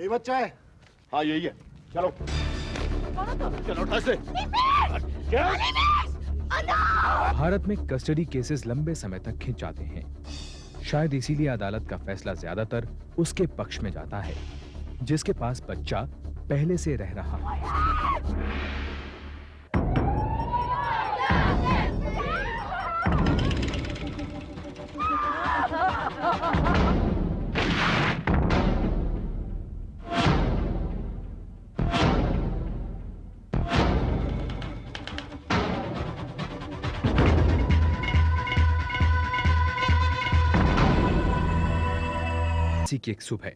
यही बच्चा है? हाँ यही है। चलो चलो भारत में कस्टडी केसेस लंबे समय तक खिंच जाते हैं। शायद इसीलिए अदालत का फैसला ज्यादातर उसके पक्ष में जाता है जिसके पास बच्चा पहले से रह रहा है। इसी की एक सुबह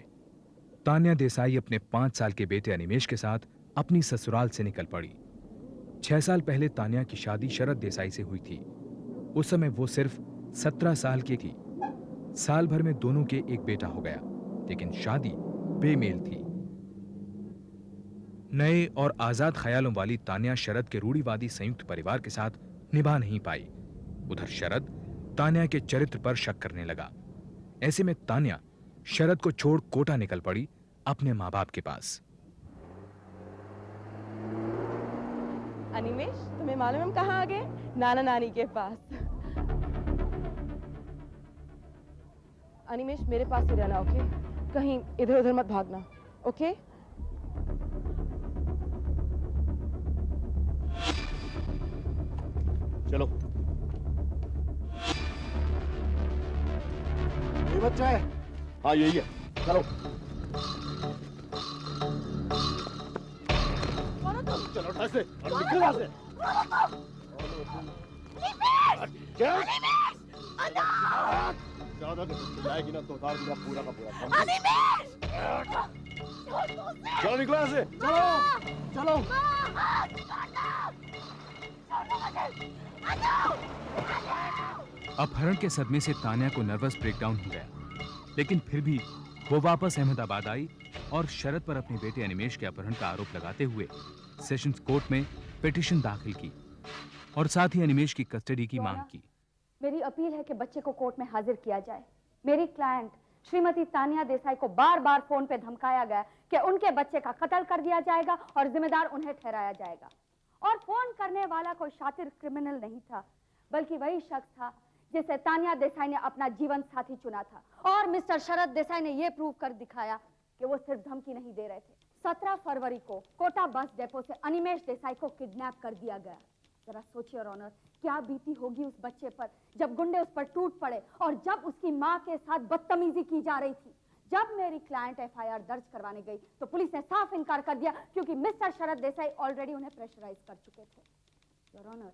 तान्या देसाई अपने 5 साल के बेटे अनिमेश के साथ अपनी ससुराल से निकल पड़ी। 6 साल पहले तान्या की शादी शरद देसाई से हुई थी। उस समय वो सिर्फ 17 साल की थी। साल भर में दोनों के एक बेटा हो गया, लेकिन शादी बेमेल थी। नए और आजाद ख्यालों वाली तान्या शरद के रूढ़िवादी संयुक्त परिवार के साथ निभा नहीं पाई। उधर शरद तान्या के चरित्र पर शक करने लगा। ऐसे में तान्या शरद को छोड़ कोटा निकल पड़ी अपने माँ बाप के पास। अनिमेश, तुम्हें मालूम हम कहाँ आ गए? नाना नानी के पास। अनिमेश, मेरे पास ही रहना, ओके? कहीं इधर उधर मत भागना, ओके? चलो। यही बच्चा है? हाँ यही है। चलो चलो निकल यहाँ से। ज्यादा चिल्लाएगी ना तो उतार दूंगा पूरा का पूरा। चलो निकलो यहाँ से। चलो। अपहरण के सदमे से तान्या को नर्वस ब्रेकडाउन हो गया, लेकिन फिर भी वो वापस अहमदाबाद आई और शरद पर अपने बेटे अनिमेश के अपहरण का आरोप लगाते हुए सेशंस कोर्ट में पिटीशन दाखिल की और साथ ही अनिमेश की कस्टडी की मांग की। मेरी अपील है कि बच्चे को कोर्ट में हाजिर किया जाए। मेरी क्लाइंट श्रीमती तान्या देसाई को बार-बार फोन पे धमकाया गया कि उनके बच्चे का कत्ल कर दिया जाएगा और जिम्मेदार उन्हें ठहराया जाएगा। और फोन करने वाला कोई शातिर क्रिमिनल नहीं था, बल्कि वही शख्स था जिसे तान्या देसाई ने अपना जीवन साथी चुना था। और मिस्टर शरद देसाई ने यह प्रूव कर दिखाया कि वो सिर्फ धमकी नहीं दे रहे थे। 17 फरवरी को कोटा बस डेपो से अनिमेश देसाई को किडनैप कर दिया गया। जरा सोचिए योर ऑनर, क्या बीती होगी उस बच्चे पर जब गुंडे उस पर टूट पड़े और जब उसकी माँ के साथ बदतमीजी की जा रही थी। जब मेरी क्लाइंट एफआईआर दर्ज करवाने गई तो पुलिस ने साफ इनकार कर दिया, क्योंकि मिस्टर शरद देसाई ऑलरेडी उन्हें प्रेशराइज कर चुके थे। योर ऑनर,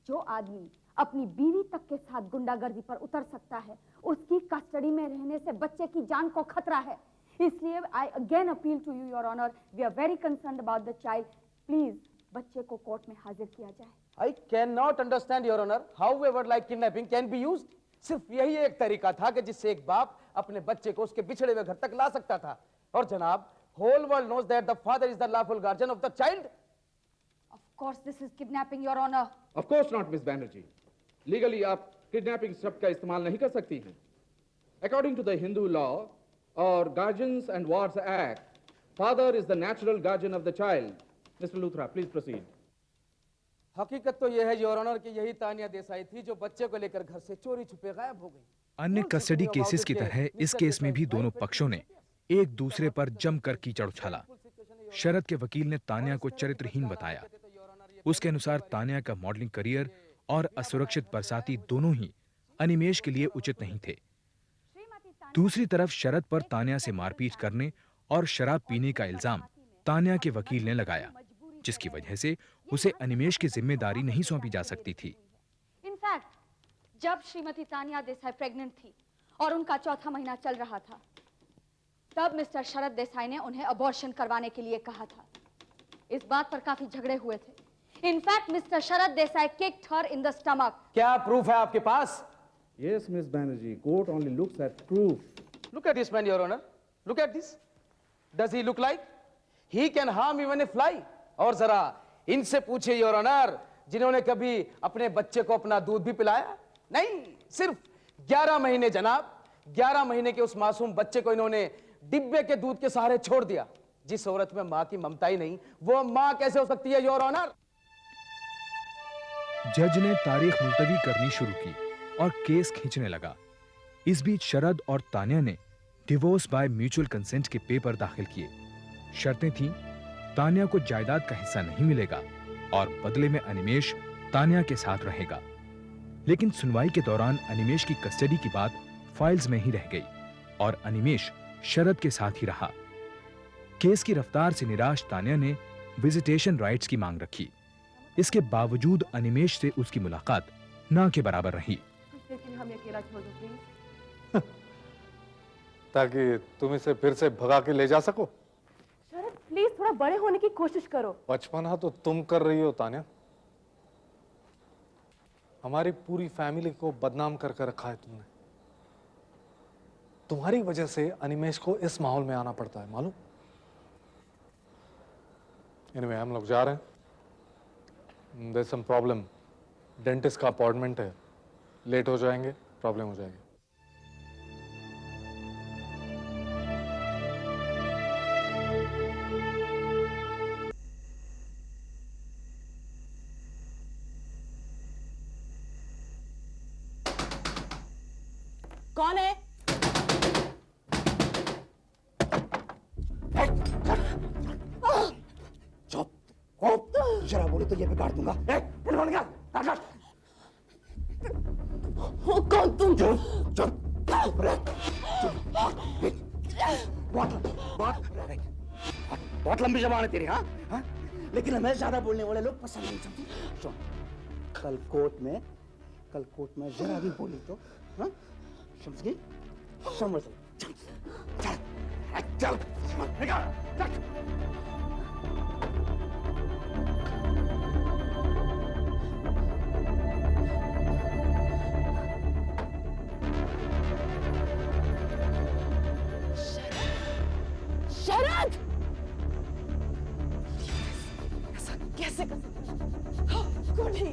जो आदमी अपनी बीवी तक के साथ गुंडागर्दी पर उतर सकता है, उसकी कस्टडी में रहने से बच्चे की जान को खतरा है। इसलिए I again appeal to you your honour, we are very concerned about the child. Please बच्चे को कोर्ट में हाजिर किया जाए। I cannot understand your honor however like kidnapping can be used। सिर्फ यही एक तरीका था कि जिससे एक बाप अपने बच्चे को उसके बिछड़े हुए घर तक ला सकता था। और जनाब, whole world knows that the father is the lawful guardian of the child। Of course this is kidnapping your honor। Of course not Miss Banerjee। Legally आप kidnapping शब्द का इस्तेमाल नहीं कर सकती हैं। According to the Hindu law or Guardians and Wards Act, father is the natural guardian of the child। Mr. Luthra, please proceed। हकीकत तो यह है योर ऑनर कि यही तान्या देसाई थी जो बच्चे को लेकर घर से चोरी छुपे गायब हो गई। अन्य कस्टडी केसेस की तरह इस केस में भी दोनों पक्षों ने एक दूसरे पर जमकर कीचड़ उछाला। शरद के वकील ने तान्या को चरित्रहीन बताया। उसके अनुसार तान्या का मॉडलिंग करियर और असुरक्षित बरसाती दोनों ही अनिमेश के लिए उचित नहीं थे। दूसरी तरफ शरद पर तान्या से मारपीट करने और शराब पीने का इल्जाम तान्या के वकील ने लगाया, जिसकी वजह से उसे अनिमेश की जिम्मेदारी नहीं सौंपी जा सकती थी। इनफैक्ट जब श्रीमती तान्या देसाई प्रेग्नेंट थी और उनका चौथा महीना चल रहा था, तब मिस्टर शरद देसाई ने उन्हें अबॉर्शन करवाने के लिए कहा था। इस बात पर काफी झगड़े हुए थे। In fact mister Sharad Desai kicked her in the stomach. क्या प्रूफ है आपके पास? Yes, Miss Banerjee, court only looks at proof। Look at this man, your honor। Look at this। Does he look like he can harm even a fly? और जरा इनसे पूछिए your honour, जिन्होंने कभी अपने बच्चे को अपना दूध भी पिलाया नहीं। सिर्फ 11 महीने जनाब, 11 महीने के उस मासूम बच्चे को इन्होंने डिब्बे के दूध के सहारे छोड़ दिया। जिस औरत में मां की ममता ही नहीं, वो मां कैसे हो सकती है, योर ऑनर? जज ने तारीख मुलतवी करनी शुरू की और केस खींचने लगा। इस बीच शरद और तान्या ने डिवोर्स बाय म्यूचुअल कंसेंट के पेपर दाखिल किए। शर्तें थीं, तान्या को जायदाद का हिस्सा नहीं मिलेगा और बदले में अनिमेश तान्या के साथ रहेगा। लेकिन सुनवाई के दौरान अनिमेश की कस्टडी की बात फाइल्स में ही रह गई और अनिमेश शरद के साथ ही रहा। केस की रफ्तार से निराश तान्या ने विजिटेशन राइट्स की मांग रखी। इसके बावजूद अनिमेश से उसकी मुलाकात ना के बराबर रही। कुछ देर के लिए हमें अकेला छोड़ दो प्लीज। ताकि तुम इसे फिर से भगा के ले जा सको। शरद प्लीज थोड़ा बड़े होने की कोशिश करो। बचपना तो तुम कर रही हो तान्या। हमारी पूरी फैमिली को बदनाम कर रखा है तुमने। तुम्हारी वजह से अनिमेश को इस माहौल में आना पड़ता है, मालूम? एनीवे, हम लोग जा रहे हैं। There some problem. डेंटिस्ट का अपॉइंटमेंट है, लेट हो जाएंगे, प्रॉब्लम हो जाएगी। कौन है? चुप। जरा बोले तो ये बिगाड़ दूंगा। कौन तुम? चुप चुप रह। बहुत लंबी जबान है तेरी, हाँ? लेकिन हमें ज्यादा बोलने वाले लोग पसंद नहीं समझते। सुन, कल कोर्ट में जरा भी बोली तो, हाँ? समझ गई? समझ चल चल चल। शरद! ऐसा कैसे कर सकते हो? कुंडी!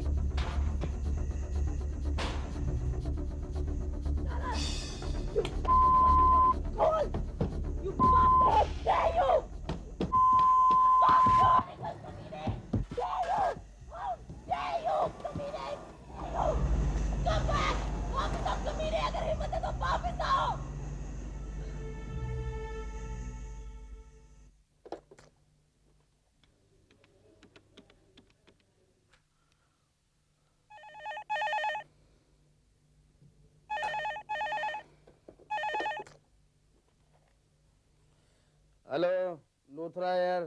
हेलो लूथरा यार।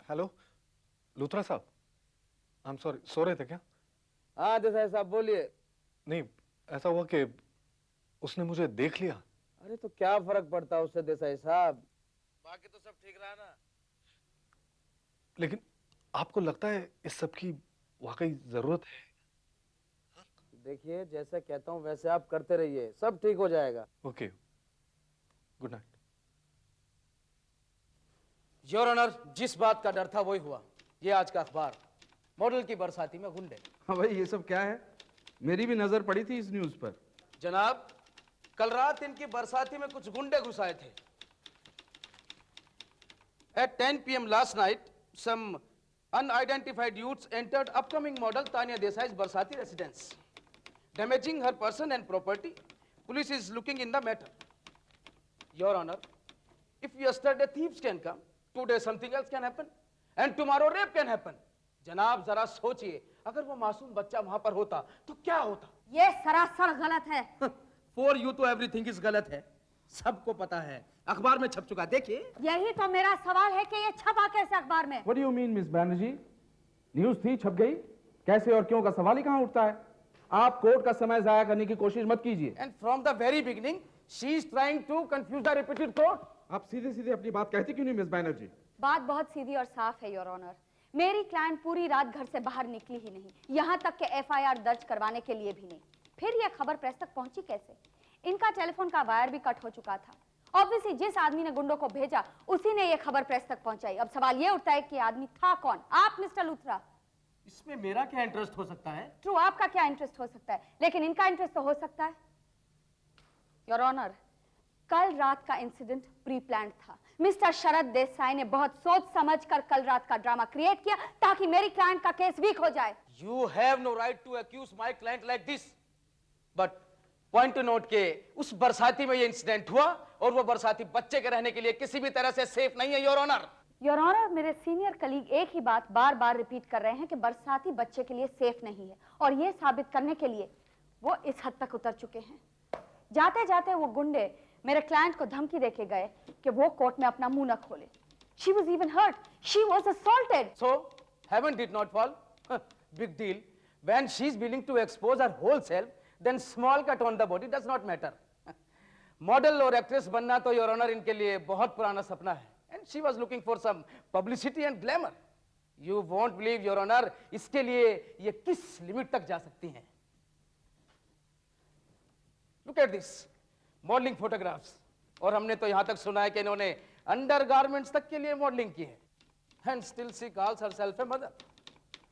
हेलो लूथरा साहब, आई एम सॉरी, सो रहे थे क्या? हाँ देसाई साहब बोलिए। नहीं, ऐसा हुआ कि उसने मुझे देख लिया। अरे तो क्या फर्क पड़ता है उससे देसाई साहब, बाकी तो सब ठीक रहा ना। लेकिन आपको लगता है इस सब की वाकई जरूरत है? देखिए जैसे कहता हूँ वैसे आप करते रहिए, सब ठीक हो जाएगा। Okay, good night. Your honour, जिस बात का डर था वही हुआ। ये आज का अखबार, मॉडल की बरसाती में गुंडे। हाँ भाई, ये सब क्या है? मेरी भी नजर पड़ी थी इस न्यूज पर। जनाब, कल रात इनकी बरसाती में कुछ गुंडे घुस आए थे। At 10 p.m. last night, some unidentified youths entered upcoming model Tanya Desai's Barsati residence, damaging her person and property. Police is looking in the matter. Your Honor, if yesterday thieves can come, today something else can happen, and tomorrow rape can happen. जनाब जरा सोचिए, अगर वो मासूम बच्चा वहां पर होता तो क्या होता? ये सरासर गलत है। For you तो everything is गलत है, सबको पता है, अखबार में छप चुका। देखिए, यही तो मेरा सवाल है कि ये छपा कैसे अखबार में? What do you mean, Miss Banerjee? News थी, छप गई, कैसे और क्यों का सवाल ही कहां उठता है। आप कोर्ट का समय जाया करने की कोशिश मत कीजिए। And from the very beginning, she is trying to confuse the repeated court. आप सीधे सीधे अपनी बात कहती क्यों नहीं मिस बैनर्जी? बात बहुत सीधी और साफ है योर ऑनर। मेरी क्लाइंट पूरी रात घर से बाहर निकली ही नहीं, यहाँ तक कि एफआईआर दर्ज करवाने के लिए भी नहीं। फिर यह खबर प्रेस तक पहुंची कैसे? इनका टेलीफोन का वायर भी कट हो चुका था। ऑब्वियसली जिस आदमी ने गुंडों को भेजा उसी ने यह खबर प्रेस तक पहुंचाई। अब सवाल यह उठता है कि आदमी था कौन? आप मिस्टर लूथरा। इसमें मेरा क्या इंटरेस्ट हो सकता है? ट्रू, आपका क्या इंटरेस्ट हो सकता है, लेकिन इनका इंटरेस्ट तो हो सकता है। योर ऑनर, कल रात का इंसिडेंट प्री प्लान्ड था। मिस्टर शरद देसाई ने बहुत सोच समझकर कल रात का ड्रामा क्रिएट किया ताकि मेरी क्लाइंट का केस वीक हो जाए। You have no right to accuse my client like this. But point to note के उस बरसाती में ये इंसिडेंट हुआ और वो बरसाती बच्चे के रहने के लिए किसी भी तरह से सेफ नहीं है, योर ऑनर। योर ऑनर, मेरे सीनियर कलीग एक ही बात बार बार रिपीट कर रहे हैं कि बरसाती बच्चे के लिए सेफ नहीं है, और ये साबित करने के लिए वो इस हद तक उतर चुके हैं। जाते जाते वो गुंडे मेरे क्लाइंट को धमकी देके गए कि वो कोर्ट में अपना मुंह न खोले। She was even hurt. She was assaulted. So heaven did not fall. Big deal. When she's willing to expose her whole self, then small cut on the body does not matter. Model और actress बनना तो your honour इनके लिए बहुत पुराना सपना है, and she was looking for some publicity and glamour. You won't believe, your honour, इसके लिए ये किस लिमिट तक जा सकती हैं। Look at this, modelling photographs, और हमने तो यहां तक सुना है कि इन्होंने अंडरगारमेंट्स तक के लिए मॉडलिंग की है, and still she calls herself a mother.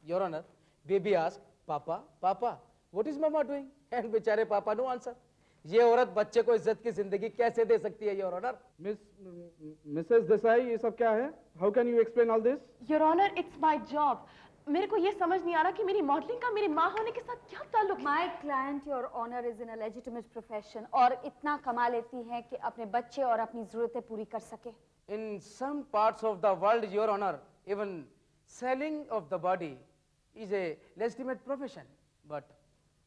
Your Honor, baby asked, "Papa, Papa, what is Mama doing?" And बेचारे पापा no answer. ये औरत बच्चे को इज्जत की जिंदगी कैसे दे सकती है, योर ऑनर? मिसेस देसाई, ये सब क्या है? How can you explain all this? Your honour, it's my job. मेरे को ये समझ नहीं आ रहा कि मेरी मॉडलिंग का मेरी माँ होने के साथ क्या ताल्लुक है। My client your honour is in a legitimate profession, और इतना कमा लेती है कि अपने बच्चे और अपनी जरूरतें पूरी कर सके। In some parts of the world, your honor, even selling of the body is a legitimate profession, but